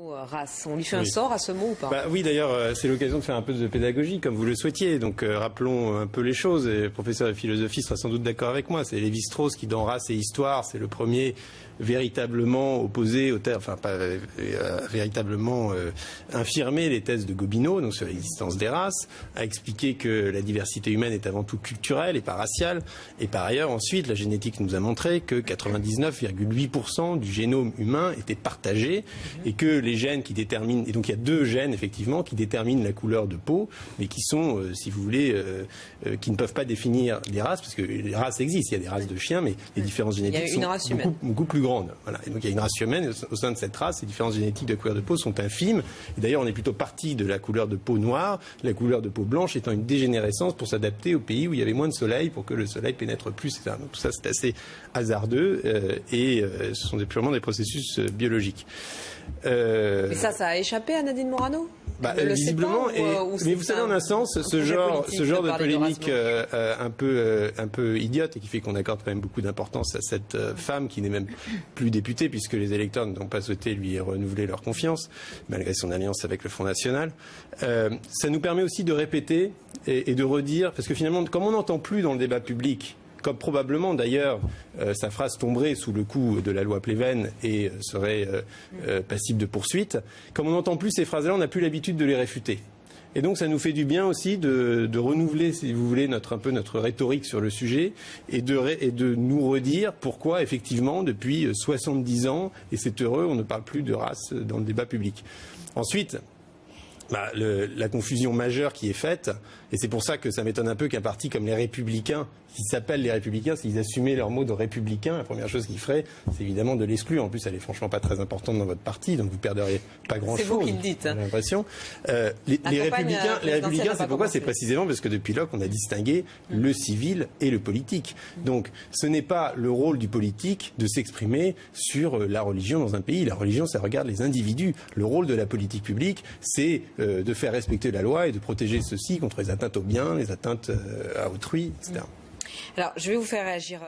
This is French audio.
Race. On lui fait un sort à ce mot ou pas? Oui, d'ailleurs, c'est l'occasion de faire un peu de pédagogie, comme vous le souhaitiez. Donc, rappelons un peu les choses. Et le professeur de philosophie sera sans doute d'accord avec moi. C'est Lévi-Strauss qui, dans Race et Histoire, c'est le premier véritablement opposé aux thèses, véritablement infirmé les thèses de Gobineau, donc sur l'existence des races, a expliqué que la diversité humaine est avant tout culturelle et pas raciale. Et par ailleurs, ensuite, la génétique nous a montré que 99,8% du génome humain était partagé et que les gènes qui déterminent, et donc il y a deux gènes effectivement qui déterminent la couleur de peau, mais qui sont, si vous voulez, qui ne peuvent pas définir les races, parce que les races existent, il y a des races de chiens, mais les différences génétiques sont beaucoup plus grandes. Voilà. Et donc il y a une race humaine, au sein de cette race, les différences génétiques de couleur de peau sont infimes. Et d'ailleurs, on est plutôt parti de la couleur de peau noire, la couleur de peau blanche étant une dégénérescence pour s'adapter aux pays où il y avait moins de soleil, pour que le soleil pénètre plus, etc. Donc tout ça, c'est assez hasardeux et ce sont purement des processus biologiques. Mais ça a échappé à Nadine Morano? Visiblement, mais vous savez, en un sens, ce genre de polémique un peu idiote et qui fait qu'on accorde quand même beaucoup d'importance à cette femme qui n'est même plus députée puisque les électeurs n'ont pas souhaité lui renouveler leur confiance malgré son alliance avec le Front National. Ça nous permet aussi de répéter et de redire, parce que finalement, comme on n'entend plus dans le débat public, comme probablement d'ailleurs sa phrase tomberait sous le coup de la loi Pleven et serait passible de poursuite, comme on n'entend plus ces phrases-là, on n'a plus l'habitude de les réfuter. Et donc ça nous fait du bien aussi de renouveler, si vous voulez, notre rhétorique sur le sujet et de nous redire pourquoi effectivement depuis 70 ans, et c'est heureux, on ne parle plus de race dans le débat public. Ensuite, la confusion majeure qui est faite, et c'est pour ça que ça m'étonne un peu qu'un parti comme les Républicains, qui s'appellent les Républicains, s'ils assumaient leur mot de républicain, la première chose qu'ils feraient, c'est évidemment de l'exclure. En plus, elle est franchement pas très importante dans votre parti, donc vous perdriez pas grand-chose. C'est vous qui le dites. J'ai l'impression. Les Républicains, c'est pourquoi? C'est précisément parce que depuis Locke, on a distingué le civil et le politique. Donc, ce n'est pas le rôle du politique de s'exprimer sur la religion dans un pays. La religion, ça regarde les individus. Le rôle de la politique publique, c'est de faire respecter la loi et de protéger ceux-ci contre les atteintes aux biens, les atteintes à autrui, etc. Alors, je vais vous faire réagir.